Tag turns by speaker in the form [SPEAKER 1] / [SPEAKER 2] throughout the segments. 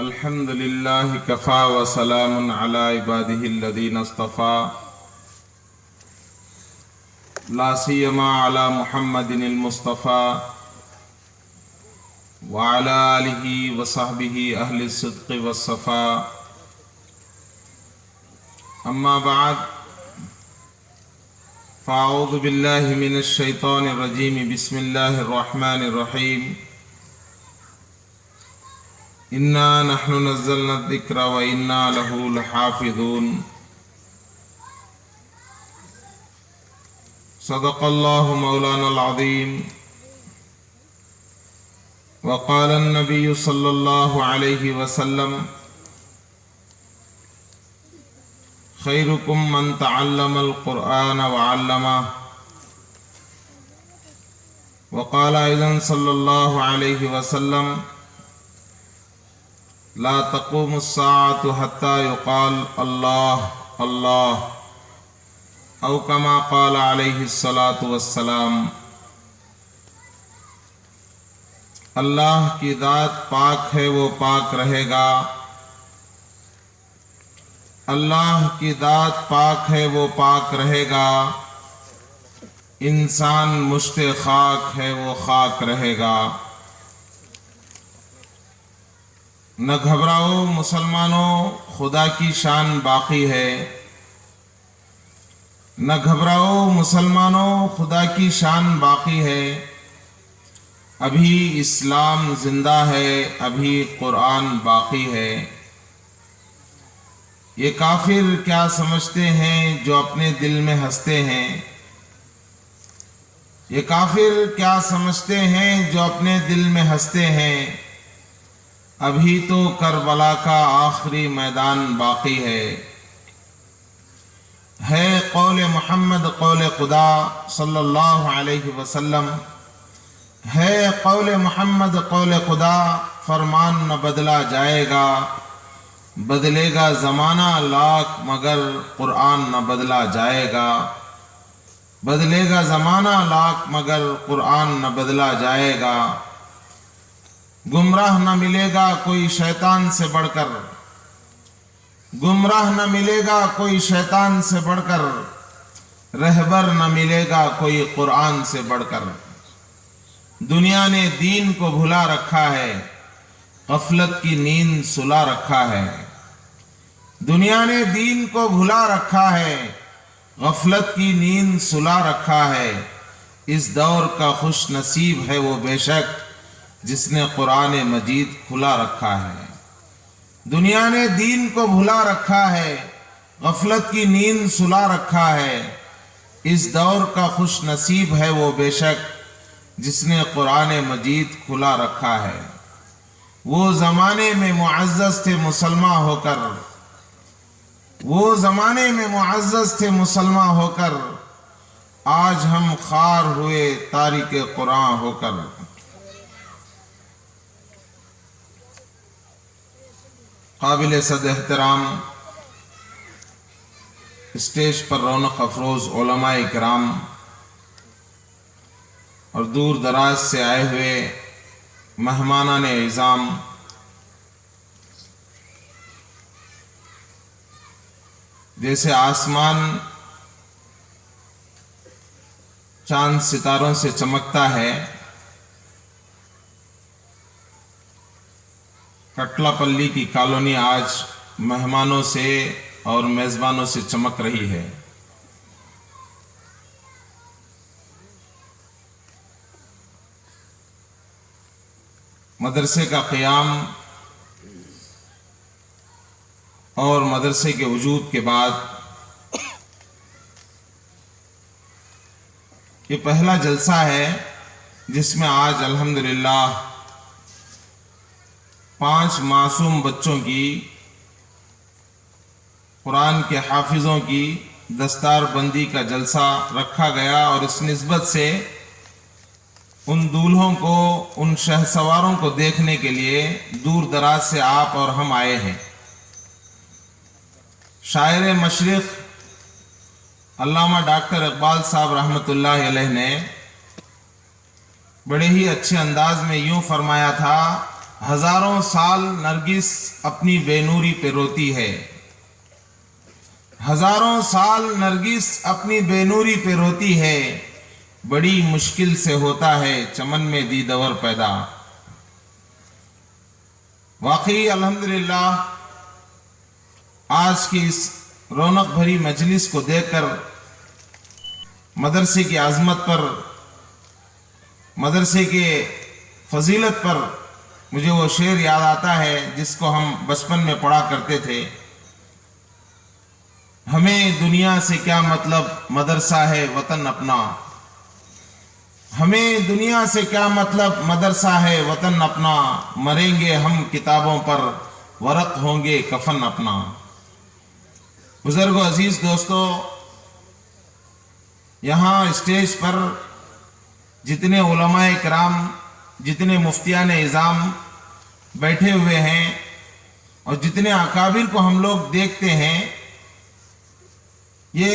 [SPEAKER 1] الحمد لله كفى وسلام على عباده الذين اصطفى لا سيما على محمد المصطفى وعلى آله وصحبه أهل الصدق والصفاء. أما بعد فأعوذ بالله من الشيطان الرجيم. بسم الله الرحمن الرحيم. إنا نحن نزلنا الذكر وإنا له لحافظون. صدق الله مولانا العظيم. وقال النبي صلى الله عليه وسلم: خيركم من تعلم القرآن وعلمه. وقال أيضا صلى الله عليه وسلم: لا تقوم الساعة حتى يقال الله الله، أو كما قال عليه الصلاة والسلام. اللہ کی ذات پاک ہے، وہ پاک رہے گا. اللہ کی ذات پاک ہے، وہ پاک رہے گا. انسان مشت خاک ہے، وہ خاک رہے گا. نہ گھبراؤ مسلمانوں، خدا کی شان باقی ہے. نہ گھبراؤ مسلمانوں، خدا کی شان باقی ہے. ابھی اسلام زندہ ہے، ابھی قرآن باقی ہے. یہ کافر کیا سمجھتے ہیں جو اپنے دل میں ہنستے ہیں؟ یہ کافر کیا سمجھتے ہیں جو اپنے دل میں ہنستے ہیں؟ ابھی تو کربلا کا آخری میدان باقی ہے قول محمد قول خدا صلی اللہ علیہ وسلم. ہے قول محمد قول خدا، فرمان نہ بدلا جائے گا. بدلے گا زمانہ لاکھ مگر قرآن نہ بدلا جائے گا. بدلے گا زمانہ لاکھ مگر قرآن نہ بدلا جائے گا. گمراہ نہ ملے گا کوئی شیطان سے بڑھ کر. گمراہ نہ ملے گا کوئی شیطان سے بڑھ کر. رہبر نہ ملے گا کوئی قرآن سے بڑھ کر. دنیا نے دین کو بھلا رکھا ہے، غفلت کی نیند سلا رکھا ہے. دنیا نے دین کو بھلا رکھا ہے، غفلت کی نیند سلا رکھا ہے. اس دور کا خوش نصیب ہے وہ بے شک جس نے قرآن مجید کھلا رکھا ہے. دنیا نے دین کو بھلا رکھا ہے، غفلت کی نیند سلا رکھا ہے. اس دور کا خوش نصیب ہے وہ بے شک جس نے قرآن مجید کھلا رکھا ہے. وہ زمانے میں معزز تھے مسلمان ہو کر. وہ زمانے میں معزز تھے مسلمان ہو کر. آج ہم خوار ہوئے تارک قرآن ہو کر. قابل صد احترام اسٹیج پر رونق افروز علماء کرام اور دور دراز سے آئے ہوئے مہمانان اعظام، جیسے آسمان چاند ستاروں سے چمکتا ہے، کٹلا پلی کی کالونی آج مہمانوں سے اور میزبانوں سے چمک رہی ہے. مدرسے کا قیام اور مدرسے کے وجود کے بعد یہ پہلا جلسہ ہے جس میں آج الحمدللہ 5 معصوم بچوں کی، قرآن کے حافظوں کی دستار بندی کا جلسہ رکھا گیا. اور اس نسبت سے ان دولہوں کو، ان شہ سواروں کو دیکھنے کے لیے دور دراز سے آپ اور ہم آئے ہیں. شاعر مشرق علامہ ڈاکٹر اقبال صاحب رحمۃ اللہ علیہ نے بڑے ہی اچھے انداز میں یوں فرمایا تھا: हजारों साल नरगिस अपनी बेनूरी पे रोती है, हजारों साल नरगिस अपनी बेनूरी पे रोती है, बड़ी मुश्किल से होता है चमन में दीदवर पैदा। वाकई अल्हम्दुलिल्लाह आज की इस रौनक भरी मजलिस को देखकर मदरसे की आज़मत पर, मदरसे के फजीलत पर मुझे वो शेर याद आता है जिसको हम बचपन में पढ़ा करते थे। हमें दुनिया से क्या मतलब, मदरसा है वतन अपना। हमें दुनिया से क्या मतलब, मदरसा है वतन अपना। मरेंगे हम किताबों पर, वरक होंगे कफन अपना। बुजुर्गों, अजीज दोस्तों, यहाँ स्टेज पर जितने उलमाए किराम, जितने मुफ्तियान इज़ाम बैठे हुए हैं और जितने अकाबिर को हम लोग देखते हैं, ये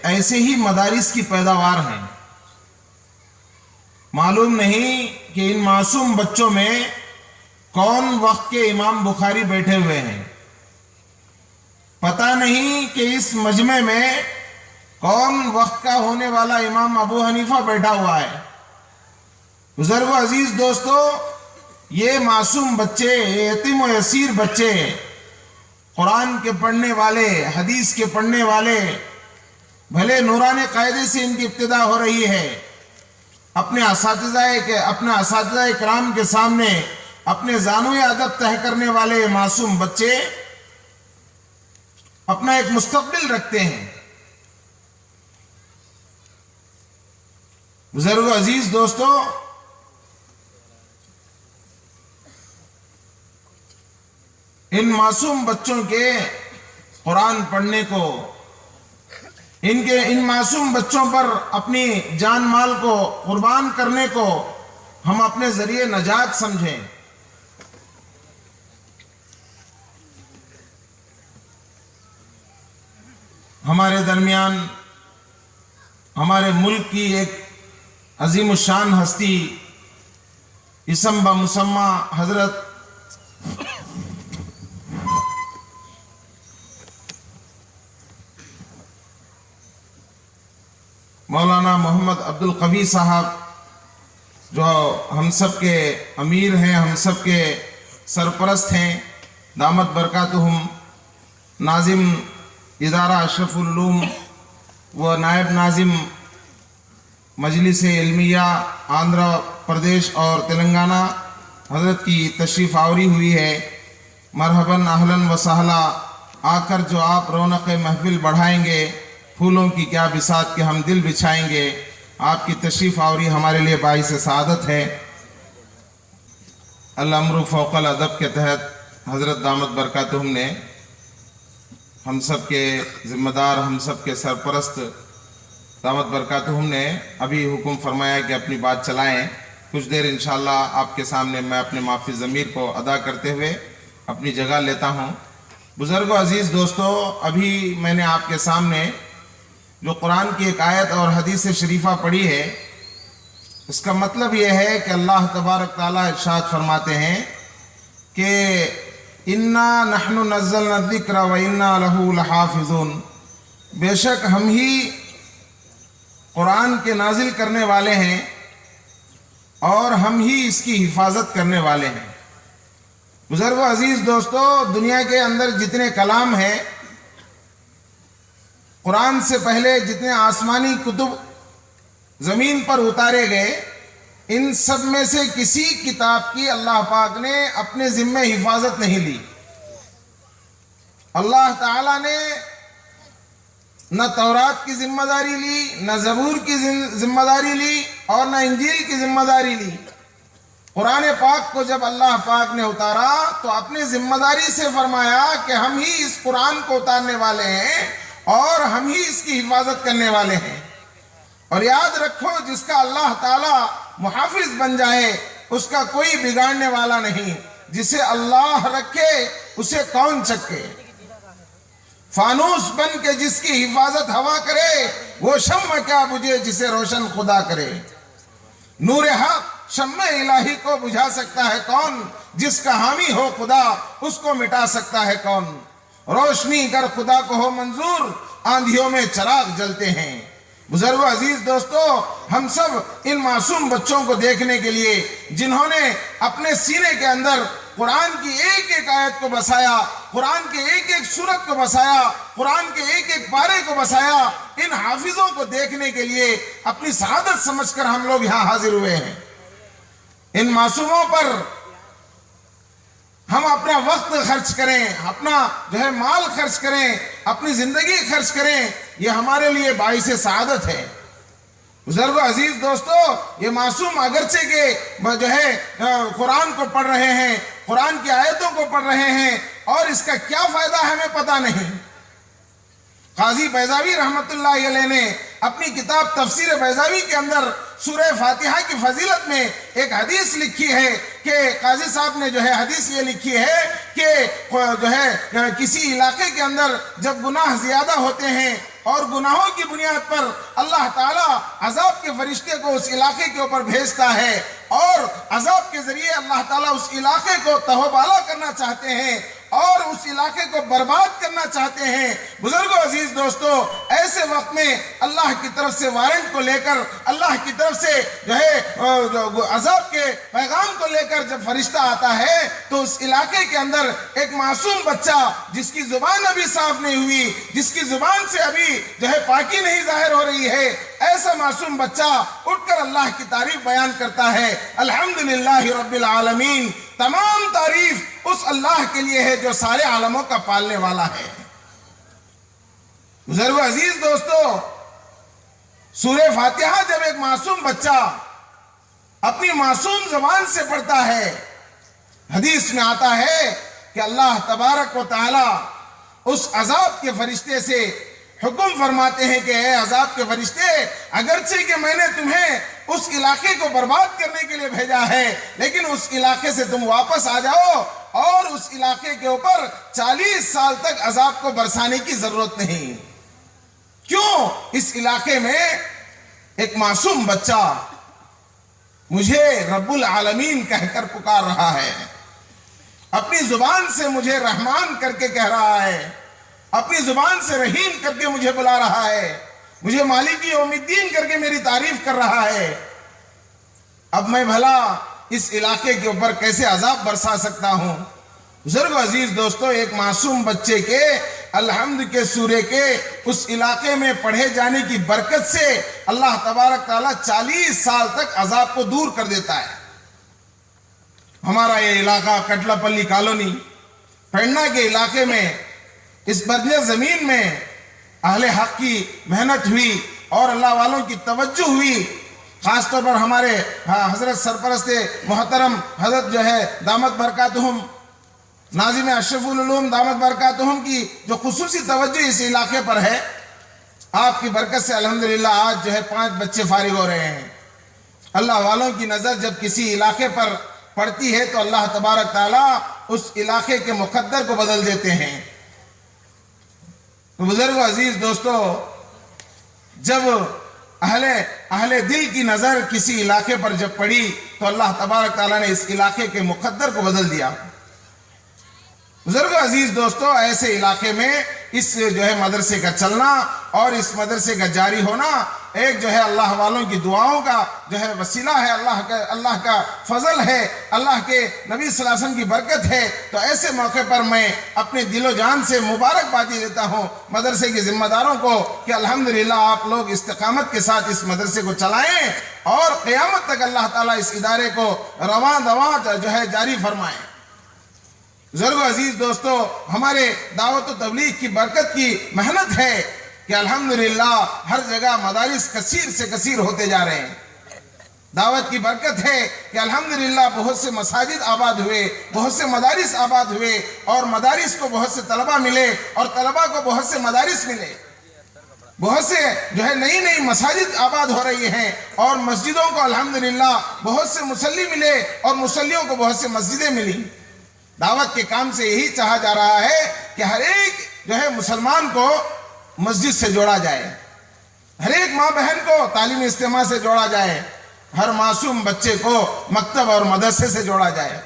[SPEAKER 1] ऐसे ही मदारिस की पैदावार हैं। मालूम नहीं कि इन मासूम बच्चों में कौन वक्त के इमाम बुखारी बैठे हुए हैं। पता नहीं कि इस मजमे में कौन वक्त का होने वाला इमाम अबू हनीफा बैठा हुआ है। बुजुर्गों, अजीज दोस्तों, ये मासूम बच्चे, ये यतीम व यसीर बच्चे, कुरान के पढ़ने वाले, हदीस के पढ़ने वाले, भले नूरानी कायदे से इनकी इब्तिदा हो रही है, अपने असातिज़ा इकराम के सामने अपने ज़ानुए अदब तय करने वाले मासूम बच्चे अपना एक मुस्तकबिल रखते हैं। बुजुर्गों, अजीज दोस्तों, इन मासूम बच्चों के कुरान पढ़ने को, इन मासूम बच्चों पर अपनी जान माल को कुर्बान करने को हम अपने जरिए नजात समझें। हमारे दरमियान हमारे मुल्क की एक अजीम शान हस्ती इसम ब मुसम्मा हजरत मौलाना मोहम्मद अब्दुल कवी साहब, जो हम सब के अमीर हैं, हम सब के सरपरस्त हैं, दामत बरकातुहुम, नाजिम इदारा अशरफुल उलूम व नायब नाजिम मजलिस इल्मिया आंध्र प्रदेश और तेलंगाना, हजरत की तशरीफ़ आवरी हुई है। मरहबन अहलन व सहला, आकर जो आप रौनक महफिल बढ़ाएंगे, फूलों की क्या बिसात के हम दिल बिछाएंगे। आपकी तशरीफ़ आवरी हमारे लिए बाइस सआदत है। अल-अम्रु फ़ौक़ल अदब के तहत हज़रत दामत बरकातुहुम ने हम सब के ज़िम्मेदार, हम सब के सरपरस्त दामत बरकातुहुम ने अभी हुक्म फरमाया कि अपनी बात चलाएं। कुछ देर इंशाअल्लाह आपके सामने मैं अपने माफ़ी ज़मीर को अदा करते हुए अपनी जगह लेता हूँ। बुज़ुर्गों, अज़ीज़ दोस्तों, अभी मैंने आपके सामने जो कुरान की एक आयत और हदीस शरीफा पढ़ी है, इसका मतलब यह है कि अल्लाह तबारक ताला इरशाद फरमाते हैं कि इन्ना नहनु नज़्ज़लना ज़िक्र व इन्ना लहू लहाफ़िज़ून, बेशक हम ही कुरान के नाजिल करने वाले हैं और हम ही इसकी हिफाजत करने वाले हैं। बुजुर्गों, अजीज दोस्तों, दुनिया के अंदर जितने कलाम हैं, कुरान से पहले जितने आसमानी कुतुब ज़मीन पर उतारे गए, इन सब में से किसी किताब की अल्लाह पाक ने अपने ज़िम्मे हिफाजत नहीं ली। अल्लाह ताला ने न तौरात की जिम्मेदारी ली, न ज़बूर की जिम्मेदारी ली और न इंजील की जिम्मेदारी ली। कुरान पाक को जब अल्लाह पाक ने उतारा तो अपनी जिम्मेदारी से फरमाया कि हम ही इस कुरान को उतारने वाले हैं और हम ही इसकी हिफाजत करने वाले हैं। और याद रखो, जिसका अल्लाह ताला मुहाफिज बन जाए उसका कोई बिगाड़ने वाला नहीं। जिसे अल्लाह रखे उसे कौन चक्के। फानूस बन के जिसकी हिफाजत हवा करे, वो शम्म क्या बुझे जिसे रोशन खुदा करे। नूर हक शम्मे इलाही को बुझा सकता है कौन, जिसका हामी हो खुदा उसको मिटा सकता है कौन। रोशनी कर खुदा को हो मंजूर, आंधियों में चिराग जलते हैं। बुजुर्गों, अजीज दोस्तों, हम सब इन मासूम बच्चों को देखने के लिए, जिन्होंने अपने सीने के अंदर कुरान की एक एक आयत को बसाया, कुरान के एक एक सूरत को बसाया, कुरान के एक एक पारे को बसाया, इन हाफिजों को देखने के लिए अपनी सआदत समझकर हम लोग यहाँ हाजिर हुए हैं। इन मासूमों पर हम अपना वक्त खर्च करें, अपना जो है माल खर्च करें, अपनी जिंदगी खर्च करें, ये हमारे लिए बाइस सआदत है। बुजुर्गों, अजीज दोस्तों, ये मासूम अगरचे के जो है कुरान को पढ़ रहे हैं, कुरान की आयतों को पढ़ रहे हैं, और इसका क्या फायदा हमें पता नहीं। काजी बैजावी रहमतुल्लाह अलैह ने अपनी किताब तफसीर बैजावी के अंदर सूरह फातिहा की फजीलत में एक हदीस लिखी है कि काजी साहब ने जो है हदीस ये लिखी है कि जो है किसी इलाके के अंदर जब गुनाह ज्यादा होते हैं और गुनाहों की बुनियाद पर अल्लाह ताला अजाब के फरिश्ते को उस इलाके के ऊपर भेजता है, और अजाब के जरिए अल्लाह ताला उस इलाके को तहबाला करना चाहते हैं और उस इलाके को बर्बाद करना चाहते हैं। बुजुर्गों, अजीज दोस्तों, ऐसे वक्त में अल्लाह की तरफ से वारंट को लेकर, अल्लाह की तरफ से जो है अजाब के पैगाम को लेकर जब फरिश्ता आता है, तो उस इलाके के अंदर एक मासूम बच्चा जिसकी जुबान अभी साफ नहीं हुई, जिसकी जुबान से अभी जो है पाकी नहीं जाहिर हो रही है, ऐसा मासूम बच्चा उठकर अल्लाह की तारीफ बयान करता है। अल्हम्दुलिल्लाहि रब्बिल आलमीन, तमाम तारीफ उस अल्लाह के लिए है जो सारे आलमों का पालने वाला है। बुजुर्गों, अजीज दोस्तों, सूरह फातिहा जब एक मासूम बच्चा अपनी मासूम जबान से पढ़ता है, हदीस में आता है कि अल्लाह तबारक व तआला उस अजाब के फरिश्ते से हुक्म फरमाते हैं कि ए अजाब के फरिश्ते, अगरचे कि मैंने तुम्हें उस इलाके को बर्बाद करने के लिए भेजा है, लेकिन उस इलाके से तुम वापस आ जाओ और उस इलाके के ऊपर 40 साल तक अजाब को बरसाने की जरूरत नहीं। क्यों? इस इलाके में एक मासूम बच्चा मुझे रब्बुल आलमीन कहकर पुकार रहा है, अपनी जुबान से मुझे रहमान करके कह रहा है, अपनी जुबान से रहीम करके मुझे बुला रहा है, मुझे मालिक यौमिद्दीन करके मेरी तारीफ कर रहा है। अब मैं भला इस इलाके के ऊपर कैसे अजाब बरसा सकता हूं? बुजुर्ग अजीज दोस्तों, एक मासूम बच्चे के अल्हम्द के सूरे के उस इलाके में पढ़े जाने की बरकत से अल्लाह तबारक ताला 40 साल तक अजाब को दूर कर देता है। हमारा ये इलाका कटलापल्ली कॉलोनी पेड़ना के इलाके में, इस बदले जमीन में अहले हक की मेहनत हुई और अल्लाह वालों की तवज्जो हुई। खासतौर पर हमारे हजरत सरपरस्त मोहतरम हजरत जो है दामत बरकातुहुम नाज़िम अशरफुल उलूम दामत बरकातुहुम की जो खुसूसी तवज्जो इस इलाके पर है, आपकी बरकत से अल्हम्दुलिल्लाह आज जो है 5 बच्चे फारिग हो रहे हैं। अल्लाह वालों की नज़र जब किसी इलाके पर पड़ती है तो अल्लाह तबारक ताला उस इलाके के मुकद्दर को बदल देते हैं। तो बुजुर्ग अजीज दोस्तों, जब अहले दिल की नजर किसी इलाके पर जब पड़ी तो अल्लाह तबारक ताला ने इस इलाके के मुकद्दर को बदल दिया। बुजुर्ग अजीज दोस्तों, ऐसे इलाके में इस जो है मदरसे का चलना और इस मदरसे का जारी होना एक जो है अल्लाह वालों की दुआओं का जो है वसीला है, अल्लाह का फजल है, अल्लाह के नबी सल्लल्लाहु अलैहि वसल्लम की बरकत है। तो ऐसे मौके पर मैं अपने दिलो जान से मुबारकबादी देता हूँ मदरसे के जिम्मेदारों को कि अल्हम्दुलिल्लाह आप लोग इस्तिकामत के साथ इस मदरसे को चलाएं और क़यामत तक अल्लाह ताला इस इदारे को रवां दवां जो है जारी फरमाएं। बुजुर्ग अजीज दोस्तों, हमारे दावत व तबलीग की बरकत की मेहनत है कि अल्हम्दुलिल्लाह हर जगह मदारिस कसीर से कसीर होते जा रहे हैं। दावत की बरकत है कि अल्हम्दुलिल्लाह बहुत से मसाजिद आबाद हुए, बहुत से मदारिस आबाद हुए और मदारिस को बहुत से तलबा मिले और तलबा को बहुत से मदारिस मिले। बहुत से जो है नई नई मसाजिद आबाद हो रही हैं और मस्जिदों को अल्हम्दुलिल्लाह बहुत से मुसल्ली मिले और मुसल्लियों को बहुत से मस्जिदें मिली। दावत के काम से यही चाहा जा रहा है कि हर एक जो है मुसलमान को मस्जिद से जोड़ा जाए, हर एक माँ बहन को तालीम इज्तिमा से जोड़ा जाए, ہر معصوم بچے کو مکتب اور مدرسے سے جوڑا جائے۔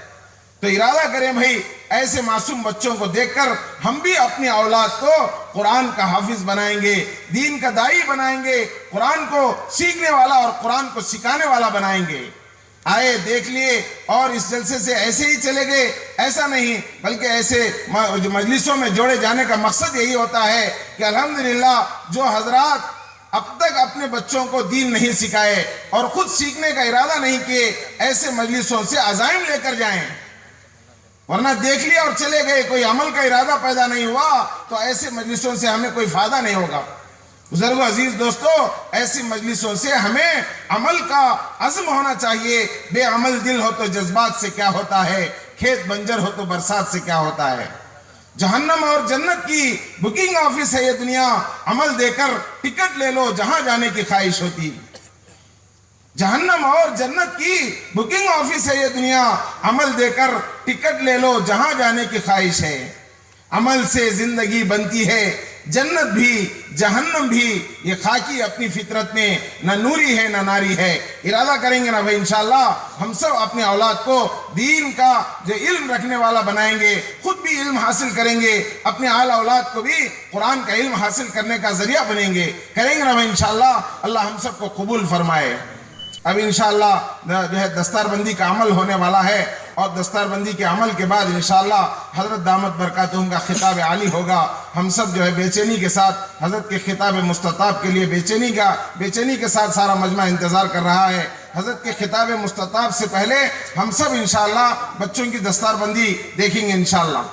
[SPEAKER 1] تو ارادہ کریں بھائی ایسے معصوم بچوں کو دیکھ کر ہم بھی اپنی اولاد کو قرآن کا حافظ بنائیں گے، دین کا داعی بنائیں گے، قرآن کو سیکھنے والا اور قرآن کو سکھانے والا بنائیں گے۔ آئے دیکھ لیے اور اس جلسے سے ایسے ہی چلے گئے، ایسا نہیں، بلکہ ایسے مجلسوں میں جوڑے جانے کا مقصد یہی ہوتا ہے کہ الحمدللہ جو حضرات اب تک اپنے بچوں کو دین نہیں سکھائے اور خود سیکھنے کا ارادہ نہیں کیے، ایسے مجلسوں سے عزائم لے کر جائیں، ورنہ دیکھ لیا اور چلے گئے، کوئی عمل کا ارادہ پیدا نہیں ہوا تو ایسے مجلسوں سے ہمیں کوئی فائدہ نہیں ہوگا۔ بزرگوں، عزیز دوستو، ایسی مجلسوں سے ہمیں عمل کا عزم ہونا چاہیے۔ بے عمل دل ہو تو جذبات سے کیا ہوتا ہے، کھیت بنجر ہو تو برسات سے کیا ہوتا ہے۔ جہنم اور جنت کی بکنگ آفس ہے یہ دنیا، عمل دے کر ٹکٹ لے لو جہاں جانے کی خواہش ہوتی۔ جہنم اور جنت کی بکنگ آفس ہے یہ دنیا، عمل دے کر ٹکٹ لے لو جہاں جانے کی خواہش ہے۔ عمل سے زندگی بنتی ہے جنت بھی جہنم بھی، یہ خاکی اپنی فطرت میں نہ نوری ہے نہ ناری ہے۔ ارادہ کریں گے نا بھائی انشاءاللہ ہم سب اپنے اولاد کو دین کا جو علم رکھنے والا بنائیں گے، خود بھی علم حاصل کریں گے، اپنے اعلی اولاد کو بھی قرآن کا علم حاصل کرنے کا ذریعہ بنیں گے، کریں گے نا بھائی انشاءاللہ۔ اللہ ہم سب کو قبول فرمائے۔ اب انشاءاللہ جو ہے دستار بندی کا عمل ہونے والا ہے، اور دستار بندی کے عمل کے بعد انشاءاللہ حضرت دامت برکاتہم کا خطاب عالی ہوگا۔ ہم سب جو ہے بے چینی کے ساتھ حضرت کے خطاب مستطاب کے لیے بے چینی کے ساتھ سارا مجمع انتظار کر رہا ہے۔ حضرت کے خطاب مستطاب سے پہلے ہم سب انشاءاللہ بچوں کی دستار بندی دیکھیں گے انشاءاللہ۔